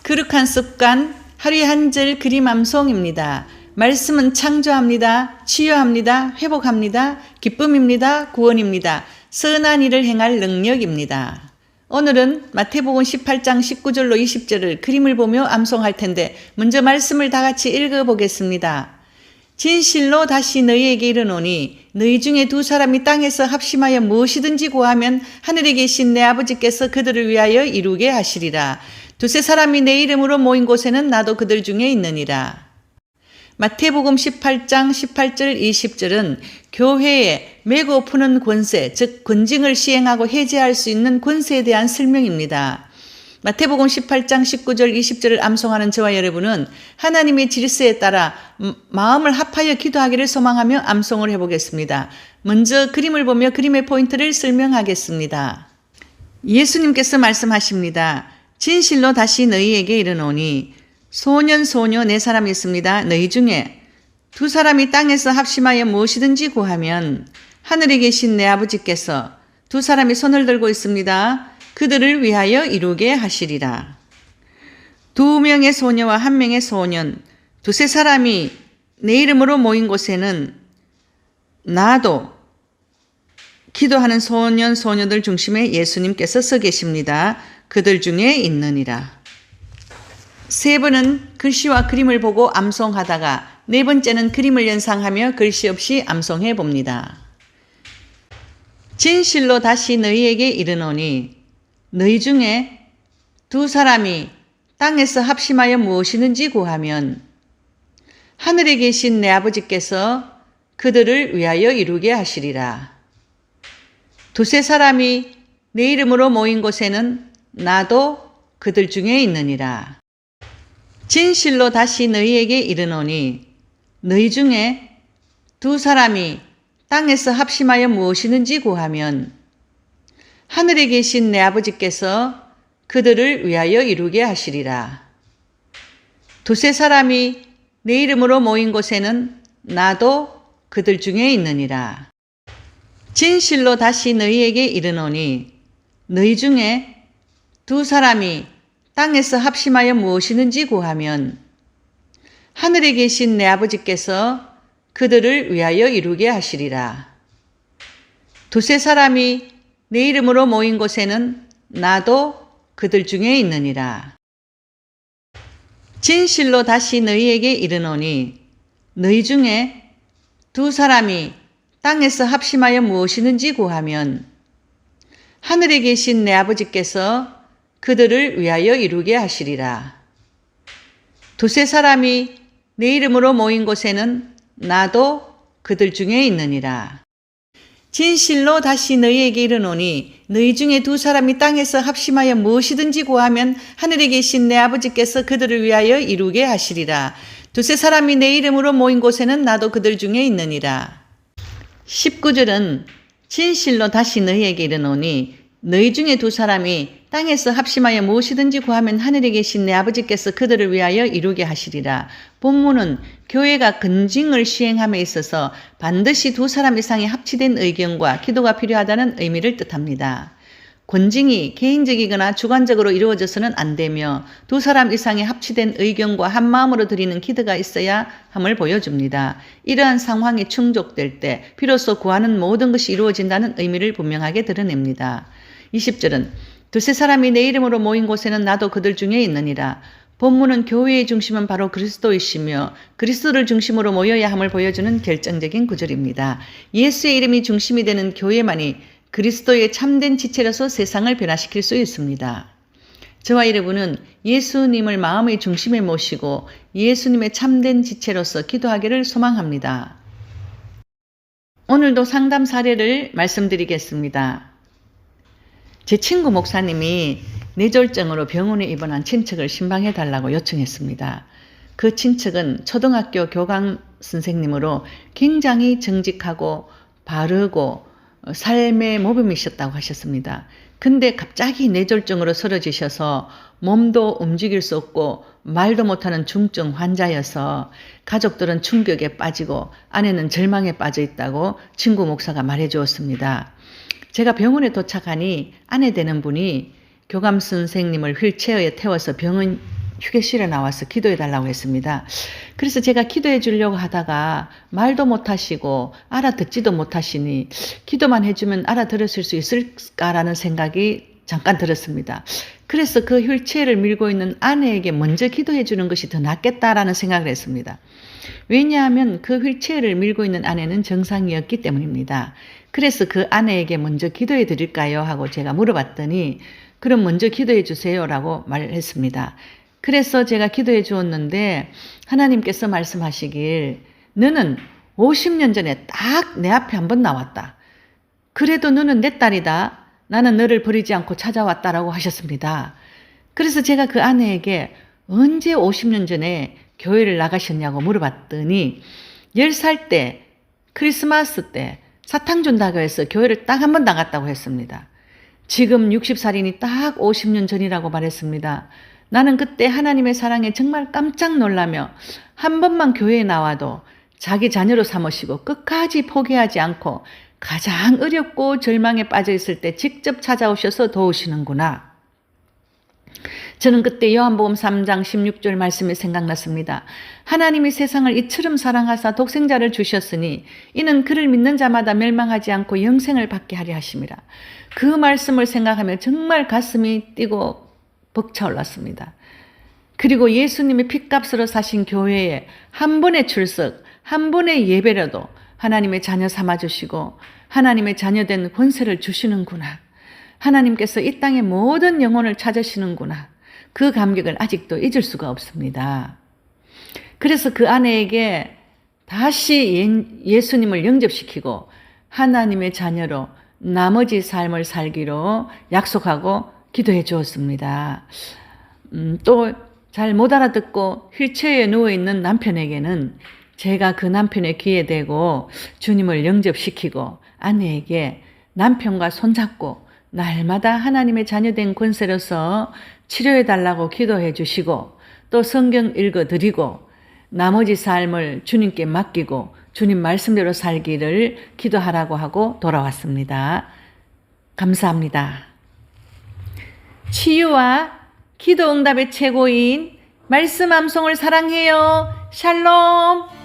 거룩한 습관, 하루에 한 절 그림 암송입니다. 말씀은 창조합니다. 치유합니다. 회복합니다. 기쁨입니다. 구원입니다. 선한 일을 행할 능력입니다. 오늘은 마태복음 18장 19절로 20절을 그림을 보며 암송할 텐데 먼저 말씀을 다 같이 읽어보겠습니다. 진실로 다시 너희에게 이르노니 너희 중에 두 사람이 땅에서 합심하여 무엇이든지 구하면 하늘에 계신 내 아버지께서 그들을 위하여 이루게 하시리라. 두세 사람이 내 이름으로 모인 곳에는 나도 그들 중에 있느니라. 마태복음 18장 18절 20절은 교회에 매고 푸는 권세, 즉 권징을 시행하고 해제할 수 있는 권세에 대한 설명입니다. 마태복음 18장 19절 20절을 암송하는 저와 여러분은 하나님의 질서에 따라 마음을 합하여 기도하기를 소망하며 암송을 해보겠습니다. 먼저 그림을 보며 그림의 포인트를 설명하겠습니다. 예수님께서 말씀하십니다. 진실로 다시 너희에게 이르노니 소년 소녀 네 사람이 있습니다. 너희 중에 두 사람이 땅에서 합심하여 무엇이든지 구하면 하늘에 계신 내 아버지께서 두 사람이 손을 들고 있습니다. 그들을 위하여 이루게 하시리라. 두 명의 소녀와 한 명의 소년, 두세 사람이 내 이름으로 모인 곳에는 나도 기도하는 소년 소녀들 중심에 예수님께서 서 계십니다. 그들 중에 있느니라. 세 번은 글씨와 그림을 보고 암송하다가 네 번째는 그림을 연상하며 글씨 없이 암송해 봅니다. 진실로 다시 너희에게 이르노니 너희 중에 두 사람이 땅에서 합심하여 무엇이든지 구하면 하늘에 계신 내 아버지께서 그들을 위하여 이루게 하시리라. 두세 사람이 내 이름으로 모인 곳에는 나도 그들 중에 있느니라. 진실로 다시 너희에게 이르노니 너희 중에 두 사람이 땅에서 합심하여 무엇이든지 구하면 하늘에 계신 내 아버지께서 그들을 위하여 이루게 하시리라. 두세 사람이 내 이름으로 모인 곳에는 나도 그들 중에 있느니라. 진실로 다시 너희에게 이르노니 너희 중에 두 사람이 땅에서 합심하여 무엇이든지 구하면 하늘에 계신 내 아버지께서 그들을 위하여 이루게 하시리라. 두세 사람이 내 이름으로 모인 곳에는 나도 그들 중에 있느니라. 진실로 다시 너희에게 이르노니 너희 중에 두 사람이 땅에서 합심하여 무엇이든지 구하면 하늘에 계신 내 아버지께서 그들을 위하여 이루게 하시리라. 두세 사람이 내 이름으로 모인 곳에는 나도 그들 중에 있느니라. 진실로 다시 너희에게 이르노니 너희 중에 두 사람이 땅에서 합심하여 무엇이든지 구하면 하늘에 계신 내 아버지께서 그들을 위하여 이루게 하시리라. 두세 사람이 내 이름으로 모인 곳에는 나도 그들 중에 있느니라. 19절은 진실로 다시 너희에게 이르노니 너희 중에 두 사람이 땅에서 합심하여 무엇이든지 구하면 하늘에 계신 내 아버지께서 그들을 위하여 이루게 하시리라. 본문은 교회가 건징을 시행함에 있어서 반드시 두 사람 이상의 합치된 의견과 기도가 필요하다는 의미를 뜻합니다. 권징이 개인적이거나 주관적으로 이루어져서는 안 되며 두 사람 이상의 합치된 의견과 한마음으로 드리는 기도가 있어야 함을 보여줍니다. 이러한 상황이 충족될 때 비로소 구하는 모든 것이 이루어진다는 의미를 분명하게 드러냅니다. 20절은 두세 사람이 내 이름으로 모인 곳에는 나도 그들 중에 있느니라. 본문은 교회의 중심은 바로 그리스도이시며 그리스도를 중심으로 모여야 함을 보여주는 결정적인 구절입니다. 예수의 이름이 중심이 되는 교회만이 그리스도의 참된 지체로서 세상을 변화시킬 수 있습니다. 저와 여러분은 예수님을 마음의 중심에 모시고 예수님의 참된 지체로서 기도하기를 소망합니다. 오늘도 상담 사례를 말씀드리겠습니다. 제 친구 목사님이 뇌졸중으로 병원에 입원한 친척을 신방해달라고 요청했습니다. 그 친척은 초등학교 교감 선생님으로 굉장히 정직하고 바르고 삶의 모범이셨다고 하셨습니다. 근데 갑자기 뇌졸중으로 쓰러지셔서 몸도 움직일 수 없고 말도 못하는 중증 환자여서 가족들은 충격에 빠지고 아내는 절망에 빠져 있다고 친구 목사가 말해 주었습니다. 제가 병원에 도착하니 아내 되는 분이 교감 선생님을 휠체어에 태워서 병원 휴게실에 나와서 기도해 달라고 했습니다. 그래서 제가 기도해 주려고 하다가 말도 못하시고 알아듣지도 못하시니 기도만 해주면 알아들었을 수 있을까라는 생각이 잠깐 들었습니다. 그래서 그 휠체어를 밀고 있는 아내에게 먼저 기도해 주는 것이 더 낫겠다라는 생각을 했습니다. 왜냐하면 그 휠체어를 밀고 있는 아내는 정상이었기 때문입니다. 그래서 그 아내에게 먼저 기도해 드릴까요? 하고 제가 물어봤더니 그럼 먼저 기도해 주세요라고 말했습니다. 그래서 제가 기도해 주었는데 하나님께서 말씀하시길 너는 50년 전에 딱 내 앞에 한번 나왔다. 그래도 너는 내 딸이다. 나는 너를 버리지 않고 찾아왔다라고 하셨습니다. 그래서 제가 그 아내에게 언제 50년 전에 교회를 나가셨냐고 물어봤더니 10살 때 크리스마스 때 사탕 준다고 해서 교회를 딱 한 번 나갔다고 했습니다. 지금 60살이니 딱 50년 전이라고 말했습니다. 나는 그때 하나님의 사랑에 정말 깜짝 놀라며 한 번만 교회에 나와도 자기 자녀로 삼으시고 끝까지 포기하지 않고 가장 어렵고 절망에 빠져 있을 때 직접 찾아오셔서 도우시는구나. 저는 그때 요한복음 3장 16절 말씀이 생각났습니다. 하나님이 세상을 이처럼 사랑하사 독생자를 주셨으니 이는 그를 믿는 자마다 멸망하지 않고 영생을 받게 하려 하심이라. 그 말씀을 생각하며 정말 가슴이 뛰고 벅차올랐습니다. 그리고 예수님이 핏값으로 사신 교회에 한 번의 출석, 한 번의 예배라도 하나님의 자녀 삼아주시고 하나님의 자녀된 권세를 주시는구나. 하나님께서 이 땅의 모든 영혼을 찾으시는구나. 그 감격을 아직도 잊을 수가 없습니다. 그래서 그 아내에게 다시 예수님을 영접시키고 하나님의 자녀로 나머지 삶을 살기로 약속하고 기도해 주었습니다. 또 잘 못 알아듣고 휠체어에 누워있는 남편에게는 제가 그 남편의 귀에 대고 주님을 영접시키고 아내에게 남편과 손잡고 날마다 하나님의 자녀된 권세로서 치료해 달라고 기도해 주시고 또 성경 읽어 드리고 나머지 삶을 주님께 맡기고 주님 말씀대로 살기를 기도하라고 하고 돌아왔습니다. 감사합니다. 치유와 기도 응답의 최고인 말씀 암송을 사랑해요. 샬롬.